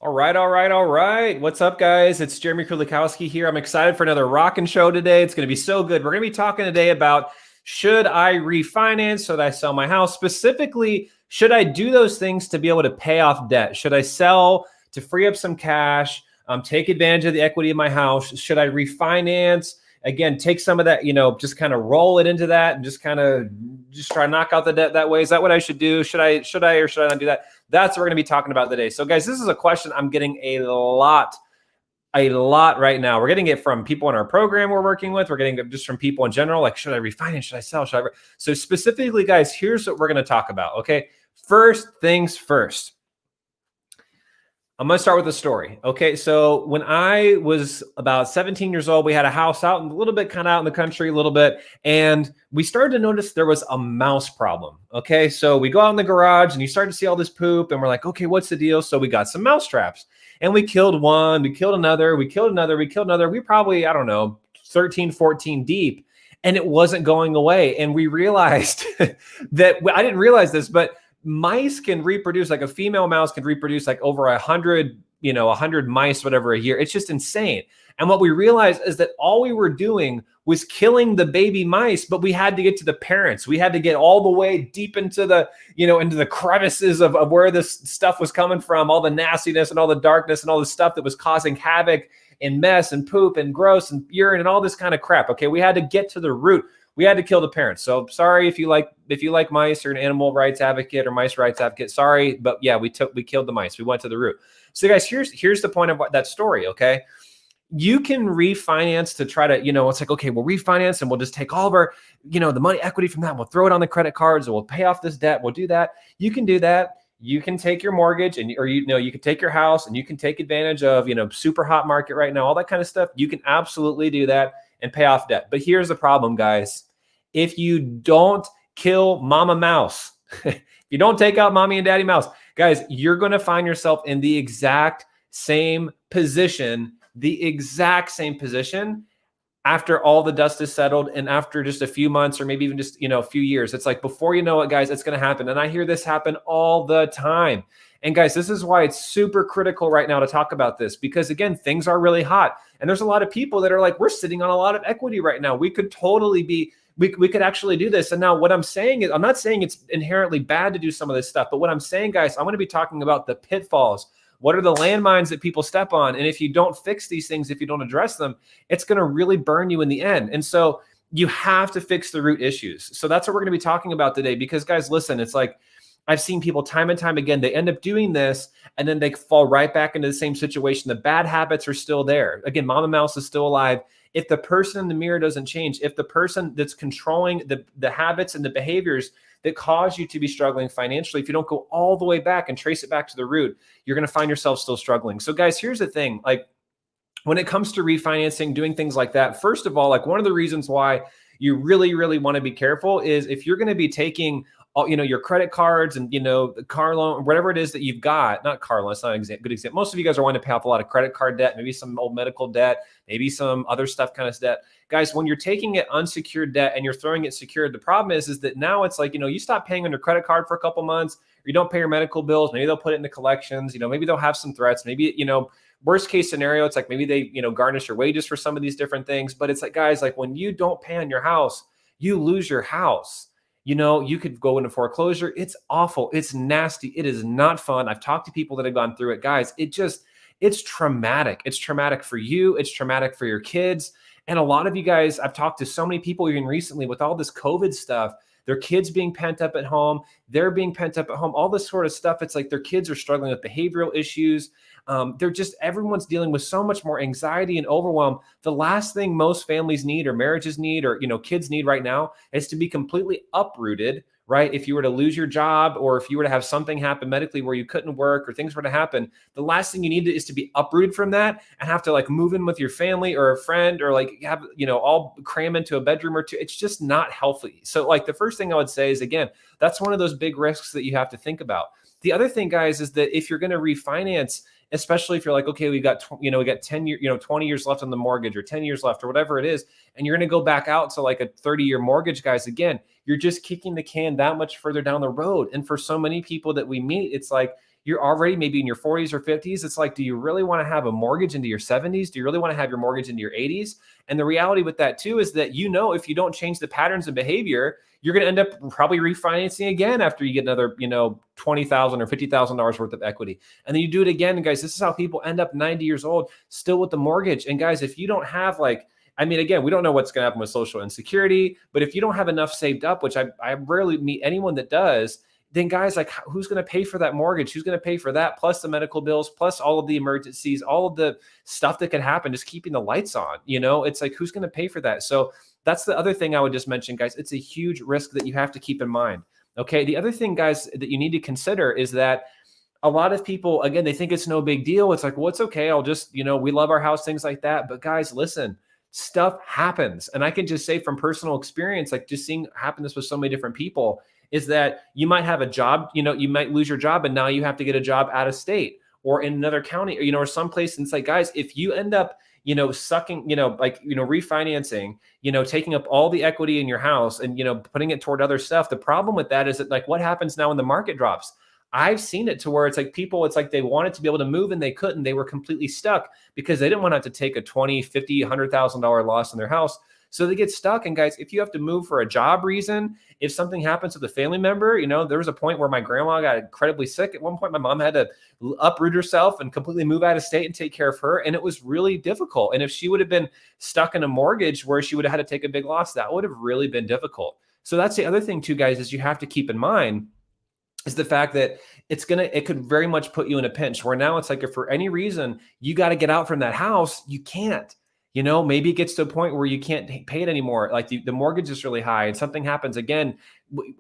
All right, all right, all right. What's up, guys? It's Jeremy Kulikowski here. I'm excited for another rockin' show today. It's going to be so good. We're going to be talking today about should I refinance? Should I sell my house? Specifically, should I do those things to be able to pay off debt? Should I sell to free up some cash, take advantage of the equity of my house? Should I refinance? Again, take some of that, just kind of roll it into that and just kind of just try to knock out the debt that way. Is that what I should do? Should I, or should I not do that? That's what we're going to be talking about today. So guys, this is a question I'm getting a lot right now. We're getting it from people in our program we're working with. We're getting it just from people in general. Like, should I refinance? Should I sell? So specifically, guys, here's what we're going to talk about. Okay. First things first. I'm going to start with a story. Okay. So when I was about 17 years old, we had a house out a little bit, kind of out in the country a little bit. And we started to notice there was a mouse problem. Okay. So we go out in the garage and you start to see all this poop and we're like, okay, what's the deal? So we got some mouse traps and we killed one, we killed another, we killed another, we killed another. We probably, I don't know, 13, 14 deep, and it wasn't going away. And we realized that I didn't realize this, but mice can reproduce, like a female mouse can reproduce like over 100, 100 mice, whatever, a year. It's just insane. And what we realized is that all we were doing was killing the baby mice, but we had to get to the parents. We had to get all the way deep into the, into the crevices of where this stuff was coming from, all the nastiness and all the darkness and all the stuff that was causing havoc and mess and poop and gross and urine and all this kind of crap. Okay. We had to get to the root. We had to kill the parents. So sorry if you like mice or an animal rights advocate or mice rights advocate. Sorry, but yeah, we killed the mice. We went to the root. So guys, here's the point of that story. Okay, you can refinance to try to, it's like, okay, we'll refinance and we'll just take all of our, the money equity from that. We'll throw it on the credit cards and we'll pay off this debt. We'll do that. You can do that. You can take your mortgage or you can take your house and you can take advantage of, super hot market right now, all that kind of stuff. You can absolutely do that and pay off debt. But here's the problem, guys. If you don't kill mama mouse, if you don't take out mommy and daddy mouse, guys, you're going to find yourself in the exact same position after all the dust is settled and after just a few months or maybe even just, a few years. It's like, before you know it, guys, it's going to happen. And I hear this happen all the time. And guys, this is why it's super critical right now to talk about this, because again, things are really hot. And there's a lot of people that are like, we're sitting on a lot of equity right now. We could totally be, we could actually do this. And now what I'm saying is, I'm not saying it's inherently bad to do some of this stuff, but what I'm saying, guys, I'm going to be talking about the pitfalls. What are the landmines that people step on? And if you don't fix these things, if you don't address them, it's going to really burn you in the end. And so you have to fix the root issues. So that's what we're going to be talking about today, because guys, listen, it's like, I've seen people time and time again, they end up doing this and then they fall right back into the same situation. The bad habits are still there. Again, mama mouse is still alive. If the person in the mirror doesn't change, if the person that's controlling the habits and the behaviors that cause you to be struggling financially, if you don't go all the way back and trace it back to the root, you're going to find yourself still struggling. So guys, here's the thing. Like, when it comes to refinancing, doing things like that, first of all, like, one of the reasons why you really, really want to be careful is if you're going to be taking all, your credit cards and, the car loan, whatever it is that you've got, not car loan, it's not a good example. Most of you guys are wanting to pay off a lot of credit card debt, maybe some old medical debt, maybe some other stuff kind of debt. Guys, when you're taking it unsecured debt and you're throwing it secured, the problem is that now it's like, you stop paying on your credit card for a couple months, or you don't pay your medical bills. Maybe they'll put it into collections, maybe they'll have some threats. Maybe, worst case scenario, it's like maybe they, garnish your wages for some of these different things. But it's like, guys, like, when you don't pay on your house, you lose your house. You could go into foreclosure. It's awful. It's nasty. It is not fun. I've talked to people that have gone through it, guys. It's traumatic. It's traumatic for you. It's traumatic for your kids. And a lot of you guys, I've talked to so many people even recently with all this COVID stuff, their kids being pent up at home, they're being pent up at home, all this sort of stuff. It's like their kids are struggling with behavioral issues. Everyone's dealing with so much more anxiety and overwhelm. The last thing most families need or marriages need or, kids need right now is to be completely uprooted, right? If you were to lose your job or if you were to have something happen medically where you couldn't work or things were to happen, the last thing you need is to be uprooted from that and have to like move in with your family or a friend or like have, all cram into a bedroom or two. It's just not healthy. So like the first thing I would say is, again, that's one of those big risks that you have to think about. The other thing, guys, is that if you're going to refinance, especially if you're like, okay, we got 10 years, 20 years left on the mortgage or 10 years left or whatever it is, and you're going to go back out to like a 30-year mortgage, guys, again, you're just kicking the can that much further down the road. And for so many people that we meet, it's like, you're already maybe in your 40s or 50s. It's like, do you really want to have a mortgage into your 70s? Do you really want to have your mortgage into your 80s? And the reality with that too is that, if you don't change the patterns of behavior, you're going to end up probably refinancing again after you get another, $20,000 or $50,000 worth of equity. And then you do it again. And guys, this is how people end up 90 years old, still with the mortgage. And guys, if you don't have again, we don't know what's going to happen with social insecurity, but if you don't have enough saved up, which I rarely meet anyone that does, then guys, like, who's going to pay for that mortgage? Who's going to pay for that? Plus the medical bills, plus all of the emergencies, all of the stuff that could happen, just keeping the lights on, it's like, who's going to pay for that? So that's the other thing I would just mention, guys. It's a huge risk that you have to keep in mind. Okay. The other thing, guys, that you need to consider is that a lot of people, again, they think it's no big deal. It's like, well, it's okay. I'll just, we love our house, things like that. But guys, listen, stuff happens. And I can just say from personal experience, like just seeing happen this with so many different people, is that you might have a job, you might lose your job and now you have to get a job out of state or in another county, or someplace. And it's like, guys, if you end up, sucking, refinancing, taking up all the equity in your house and, putting it toward other stuff. The problem with that is that, like, what happens now when the market drops? I've seen it to where it's like people, it's like they wanted to be able to move and they couldn't. They were completely stuck because they didn't want to have to take a $20,000, $50,000, $100,000 loss in their house. So they get stuck. And guys, if you have to move for a job reason, if something happens with a family member, there was a point where my grandma got incredibly sick. At one point, my mom had to uproot herself and completely move out of state and take care of her. And it was really difficult. And if she would have been stuck in a mortgage where she would have had to take a big loss, that would have really been difficult. So that's the other thing too, guys, is you have to keep in mind is the fact that it could very much put you in a pinch where now it's like, if for any reason you got to get out from that house, you can't. Maybe it gets to a point where you can't pay it anymore. Like the mortgage is really high and something happens again.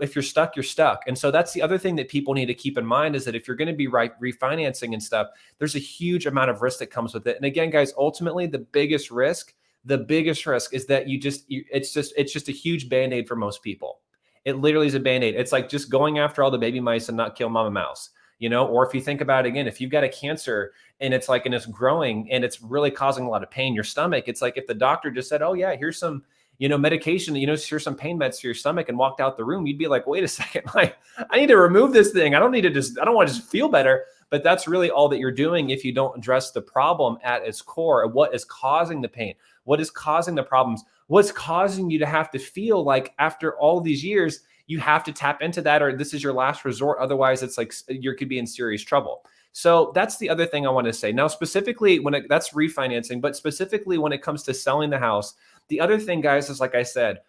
If you're stuck, you're stuck. And so that's the other thing that people need to keep in mind is that if you're going to be refinancing and stuff, there's a huge amount of risk that comes with it. And again, guys, ultimately the biggest risk is that it's just a huge Band-Aid for most people. It literally is a Band-Aid. It's like just going after all the baby mice and not kill mama mouse. Or if you think about it again, if you've got a cancer and it's it's growing and it's really causing a lot of pain in your stomach, it's like if the doctor just said, oh yeah, here's some, medication, here's some pain meds for your stomach and walked out the room, you'd be like, wait a second, like I need to remove this thing. I don't want to just feel better. But that's really all that you're doing if you don't address the problem at its core. What is causing the pain? What is causing the problems? What's causing you to have to feel like after all these years, you have to tap into that, or this is your last resort. Otherwise, it's like you could be in serious trouble. So that's the other thing I want to say. Now, specifically that's refinancing, but specifically when it comes to selling the house, the other thing, guys, is like I said,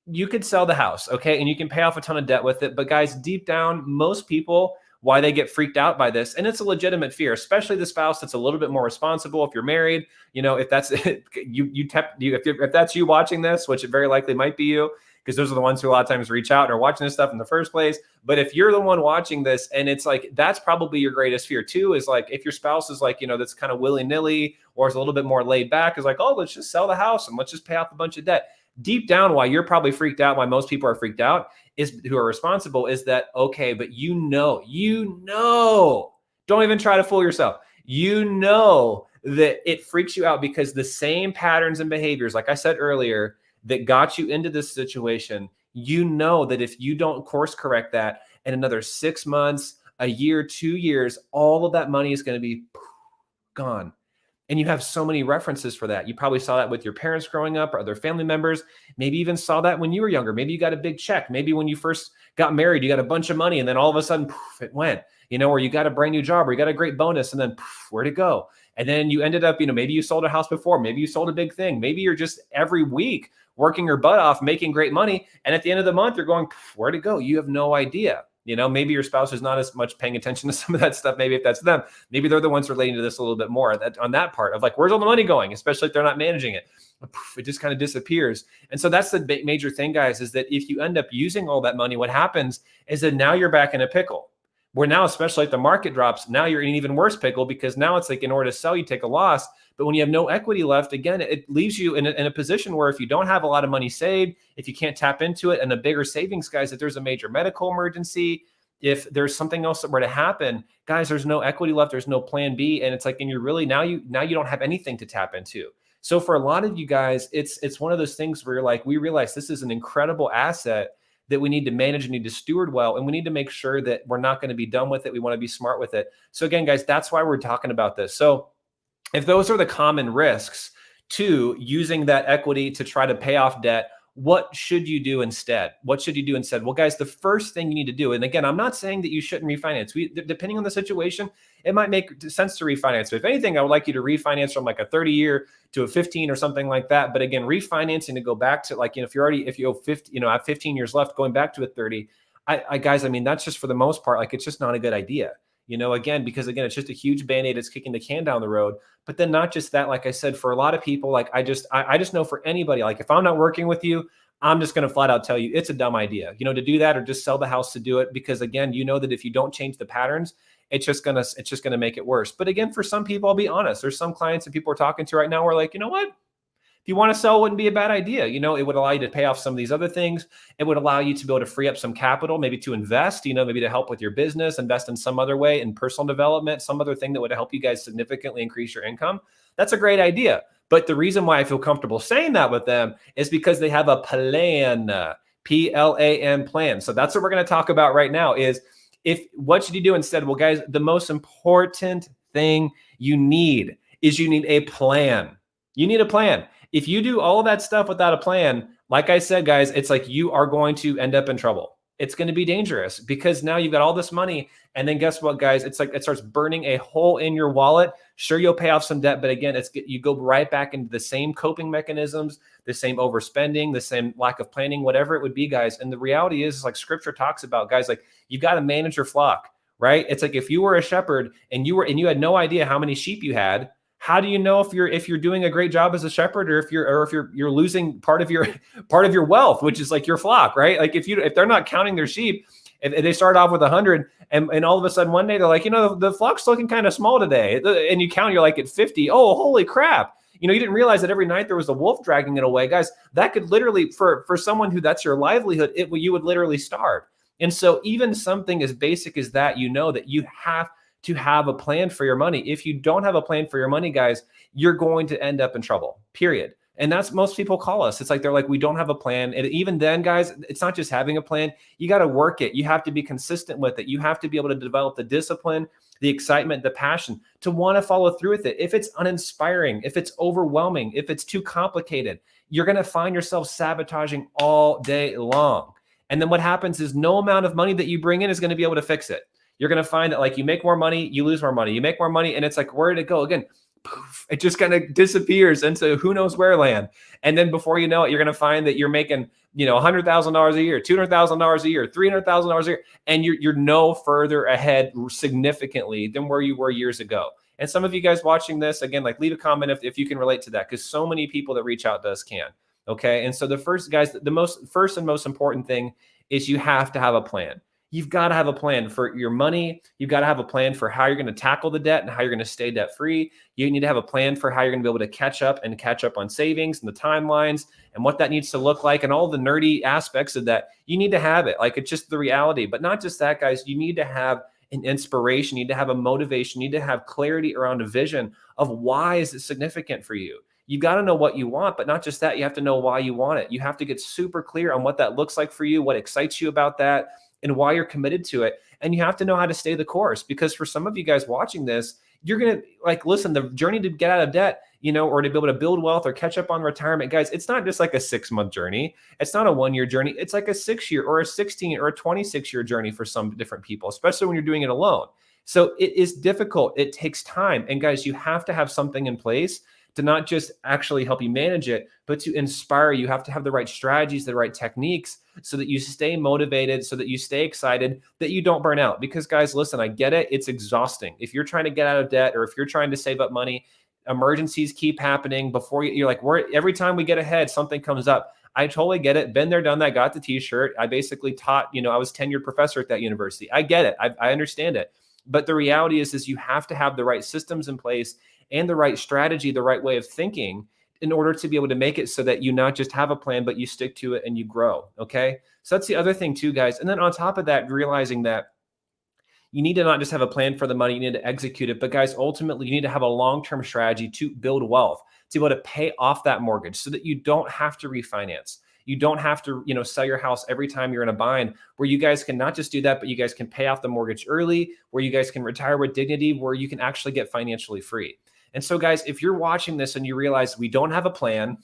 you could sell the house, okay? And you can pay off a ton of debt with it. But guys, deep down, most people, why they get freaked out by this, and it's a legitimate fear, especially the spouse that's a little bit more responsible. If you're married, if that's if that's you watching this, which it very likely might be you, because those are the ones who a lot of times reach out and are watching this stuff in the first place. But if you're the one watching this and it's like, that's probably your greatest fear too, is like, if your spouse is like, that's kind of willy-nilly or is a little bit more laid back, is like, oh, let's just sell the house and let's just pay off a bunch of debt. Deep down, why you're probably freaked out, why most people are freaked out who are responsible is that, okay, but don't even try to fool yourself. That it freaks you out because the same patterns and behaviors, like I said earlier, that got you into this situation, that if you don't course correct that in another 6 months, a year, 2 years, all of that money is going to be gone. And you have so many references for that. You probably saw that with your parents growing up or other family members. Maybe even saw that when you were younger. Maybe you got a big check. Maybe when you first got married, you got a bunch of money and then all of a sudden, poof, it went, or you got a brand new job or you got a great bonus and then poof, where'd it go? And then you ended up, maybe you sold a house before, maybe you sold a big thing. Maybe you're just every week working your butt off, making great money. And at the end of the month, you're going, where'd it go? You have no idea. Maybe your spouse is not as much paying attention to some of that stuff. Maybe if that's them, maybe they're the ones relating to this a little bit more on that part of like, where's all the money going? Especially if they're not managing it. It just kind of disappears. And so that's the major thing, guys, is that if you end up using all that money, what happens is that now you're back in a pickle. Where now, especially if the market drops, now you're in an even worse pickle because now it's like in order to sell, you take a loss. But when you have no equity left, again, it leaves you in a position where if you don't have a lot of money saved, if you can't tap into it and a bigger savings, guys, if there's a major medical emergency, if there's something else that were to happen, guys, there's no equity left. There's no plan B. And it's like, and you're really, now you don't have anything to tap into. So for a lot of you guys, it's one of those things where you're like, we realize this is an incredible asset that we need to manage and need to steward well. And we need to make sure that we're not going to be done with it. We want to be smart with it. So again, guys, that's why we're talking about this. So if those are the common risks to using that equity to try to pay off debt, what should you do instead? What should you do instead? Well, guys, the first thing you need to do, and again, I'm not saying that you shouldn't refinance. Depending on the situation, it might make sense to refinance. But if anything, I would like you to refinance from like a 30-year to a 15 or something like that. But again, refinancing to go back to like, if you have 50, I have 15 years left, going back to a 30, guys, I mean, that's just for the most part, like, it's just not a good idea. Again, because again, it's just a huge Band-Aid. It's kicking the can down the road. But then not just that, like I said, for a lot of people, like I just know for anybody, like if I'm not working with you, I'm just going to flat out tell you it's a dumb idea, to do that or just sell the house to do it. Because again, that if you don't change the patterns, it's just going to make it worse. But again, for some people, I'll be honest, there's some clients that people are talking to right now who are like, you know what? If you want to sell, it wouldn't be a bad idea. It would allow you to pay off some of these other things. It would allow you to be able to free up some capital, maybe to invest, maybe to help with your business, invest in some other way in personal development, some other thing that would help you guys significantly increase your income. That's a great idea. But the reason why I feel comfortable saying that with them is because they have a plan, P-L-A-N plan. So that's what we're going to talk about right now is what should you do instead? Well, guys, the most important thing you need a plan. You need a plan. If you do all of that stuff without a plan, like I said, guys, it's like you are going to end up in trouble. It's going to be dangerous because now you've got all this money. And then guess what, guys? It's like it starts burning a hole in your wallet. Sure, you'll pay off some debt, but again, you go right back into the same coping mechanisms, the same overspending, the same lack of planning, whatever it would be, guys. And the reality is like scripture talks about, guys, like you got to manage your flock, right? It's like if you were a shepherd and you had no idea how many sheep you had, how do you know if you're doing a great job as a shepherd or if you're losing part of your wealth, which is like your flock, right? Like if they're not counting their sheep, if they start off with 100 and all of a sudden one day they're like, the flock's looking kind of small today, and you count, you're like at 50. Oh, holy crap. You didn't realize that every night there was a wolf dragging it away. Guys, that could literally, for someone who that's your livelihood, you would literally starve. And so even something as basic as that, that you have to have a plan for your money. If you don't have a plan for your money, guys, you're going to end up in trouble, period. And that's most people call us. It's like, they're like, we don't have a plan. And even then, guys, it's not just having a plan. You got to work it. You have to be consistent with it. You have to be able to develop the discipline, the excitement, the passion to want to follow through with it. If it's uninspiring, if it's overwhelming, if it's too complicated, you're going to find yourself sabotaging all day long. And then what happens is no amount of money that you bring in is going to be able to fix it. You're going to find that like you make more money, you lose more money, you make more money. And it's like, where did it go? Again, poof, it just kind of disappears into who knows where land. And then before you know it, you're going to find that you're making, $100,000 a year, $200,000 a year, $300,000 a year. And you're no further ahead significantly than where you were years ago. And some of you guys watching this, again, like leave a comment if you can relate to that, because so many people that reach out to us can. Okay. And so the first and most important thing is you have to have a plan. You've got to have a plan for your money. You've got to have a plan for how you're going to tackle the debt and how you're going to stay debt free. You need to have a plan for how you're going to be able to catch up on savings and the timelines and what that needs to look like and all the nerdy aspects of that. You need to have it. Like, it's just the reality. But not just that, guys. You need to have an inspiration. You need to have a motivation. You need to have clarity around a vision of why is it significant for you. You got to know what you want, but not just that. You have to know why you want it. You have to get super clear on what that looks like for you, what excites you about that, and why you're committed to it. And you have to know how to stay the course, because for some of you guys watching this, you're going to listen, the journey to get out of debt, or to be able to build wealth or catch up on retirement, guys, it's not just like a 6-month journey. It's not a 1-year journey. It's like a 6-year or a 16 or a 26-year journey for some different people, especially when you're doing it alone. So it is difficult. It takes time. And guys, you have to have something in place to not just actually help you manage it, but to inspire you. You have to have the right strategies, the right techniques, so that you stay motivated, so that you stay excited, that you don't burn out. Because guys, listen, I get it. It's exhausting. If you're trying to get out of debt or if you're trying to save up money, emergencies keep happening before you're like, every time we get ahead, something comes up. I totally get it. Been there, done that, got the t-shirt. I basically taught, I was tenured professor at that university. I get it. I understand it. But the reality is you have to have the right systems in place and the right strategy, the right way of thinking in order to be able to make it so that you not just have a plan, but you stick to it and you grow. Okay. So that's the other thing too, guys. And then on top of that, realizing that you need to not just have a plan for the money, you need to execute it. But guys, ultimately, you need to have a long-term strategy to build wealth, to be able to pay off that mortgage so that you don't have to refinance. You don't have to, sell your house every time you're in a bind, where you guys can not just do that, but you guys can pay off the mortgage early, where you guys can retire with dignity, where you can actually get financially free. And so guys, if you're watching this and you realize we don't have a plan,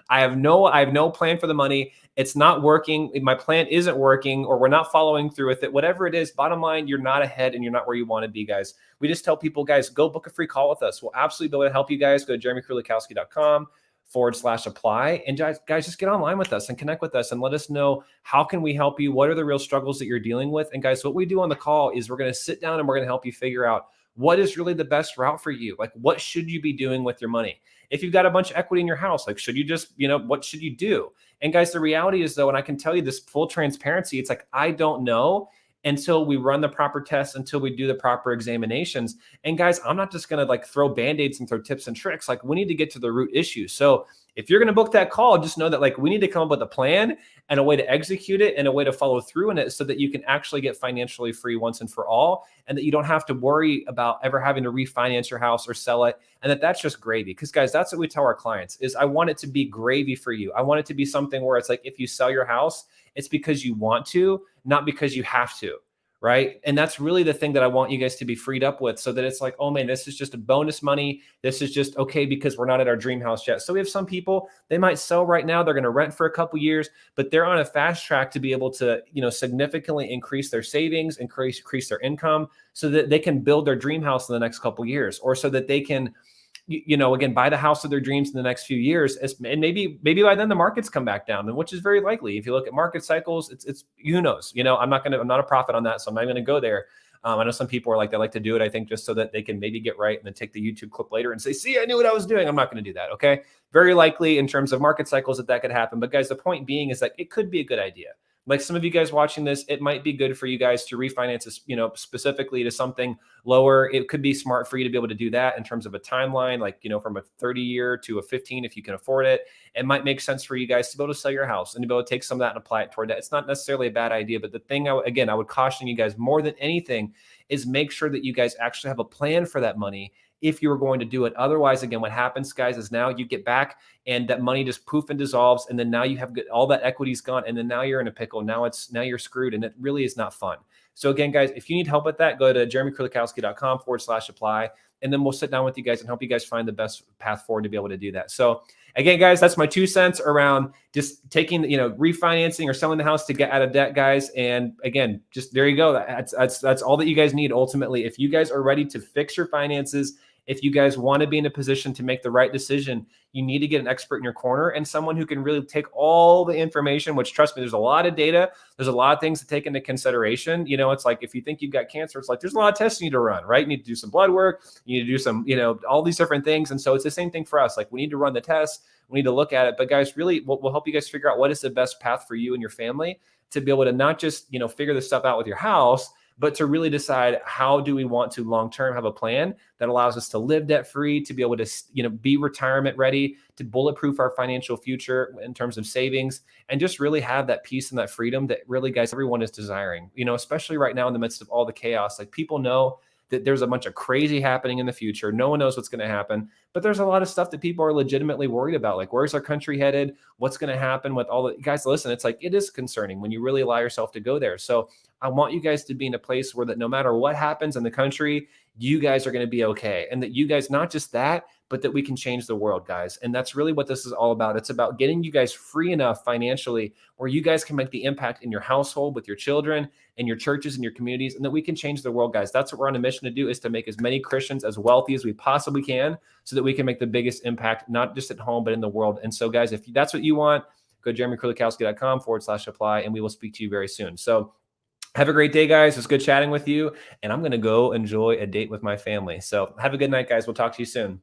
I have no plan for the money. It's not working. My plan isn't working, or we're not following through with it. Whatever it is, bottom line, you're not ahead and you're not where you want to be, guys. We just tell people, guys, go book a free call with us. We'll absolutely be able to help you guys. Go to jeremykurlikowski.com/apply. And guys, just get online with us and connect with us and let us know how can we help you? What are the real struggles that you're dealing with? And guys, what we do on the call is we're going to sit down and we're going to help you figure out what is really the best route for you. Like, what should you be doing with your money? If you've got a bunch of equity in your house, like, should you just, what should you do? And guys, the reality is though, and I can tell you this full transparency, it's like, I don't know until we run the proper tests, until we do the proper examinations. And guys, I'm not just going to like throw band-aids and throw tips and tricks. Like, we need to get to the root issue. So if you're going to book that call, just know that like we need to come up with a plan and a way to execute it and a way to follow through in it so that you can actually get financially free once and for all, and that you don't have to worry about ever having to refinance your house or sell it. And that's just gravy. Because guys, that's what we tell our clients is I want it to be gravy for you. I want it to be something where it's like, if you sell your house, it's because you want to, not because you have to. Right. And that's really the thing that I want you guys to be freed up with, so that it's like, oh man, this is just a bonus money. This is just okay because we're not at our dream house yet. So we have some people, they might sell right now. They're going to rent for a couple years, but they're on a fast track to be able to, significantly increase their savings, increase their income, so that they can build their dream house in the next couple years, or so that they can, again, buy the house of their dreams in the next few years. And maybe by then the markets come back down, and which is very likely. If you look at market cycles, it's who knows, I'm not a prophet on that. So I'm not going to go there. I know some people are like, they like to do it, I think, just so that they can maybe get right and then take the YouTube clip later and say, see, I knew what I was doing. I'm not going to do that. Okay. Very likely in terms of market cycles that could happen. But guys, the point being is that it could be a good idea. Like some of you guys watching this, it might be good for you guys to refinance this, specifically to something lower. It could be smart for you to be able to do that in terms of a timeline, like, from a 30-year to a 15, if you can afford it. It might make sense for you guys to be able to sell your house and to be able to take some of that and apply it toward that. It's not necessarily a bad idea, but the thing, I would caution you guys more than anything is make sure that you guys actually have a plan for that money if you were going to do it. Otherwise, again, what happens, guys, is now you get back and that money just poof and dissolves. And then now you have all that equity's gone. And then now you're in a pickle. Now you're screwed. And it really is not fun. So again, guys, if you need help with that, go to jeremykurlikowski.com/apply. And then we'll sit down with you guys and help you guys find the best path forward to be able to do that. So again, guys, that's my 2 cents around just taking, refinancing or selling the house to get out of debt, guys. And again, just there you go. That's all that you guys need ultimately. If you guys are ready to fix your finances, if you guys want to be in a position to make the right decision, you need to get an expert in your corner and someone who can really take all the information, which, trust me, there's a lot of data. There's a lot of things to take into consideration. It's like, if you think you've got cancer, it's like, there's a lot of tests you need to run, right? You need to do some blood work. You need to do some, all these different things. And so it's the same thing for us. Like, we need to run the tests. We need to look at it. But guys, really, we'll help you guys figure out what is the best path for you and your family to be able to not just, figure this stuff out with your house, but to really decide, how do we want to long-term have a plan that allows us to live debt-free, to be able to, be retirement ready, to bulletproof our financial future in terms of savings, and just really have that peace and that freedom that really, guys, everyone is desiring, especially right now in the midst of all the chaos. Like, people know that there's a bunch of crazy happening in the future. No one knows what's going to happen, but there's a lot of stuff that people are legitimately worried about. Like, where's our country headed? What's going to happen with all the guys? Listen, it's like, it is concerning when you really allow yourself to go there. So I want you guys to be in a place where that no matter what happens in the country, you guys are going to be okay. And that you guys, not just that, but that we can change the world, guys. And that's really what this is all about. It's about getting you guys free enough financially where you guys can make the impact in your household, with your children, and your churches and your communities, and that we can change the world, guys. That's what we're on a mission to do, is to make as many Christians as wealthy as we possibly can, so that we can make the biggest impact, not just at home, but in the world. And so, guys, if that's what you want, go to jeremykurlikowski.com/apply, and we will speak to you very soon. So have a great day, guys. It's good chatting with you, and I'm going to go enjoy a date with my family. So have a good night, guys. We'll talk to you soon.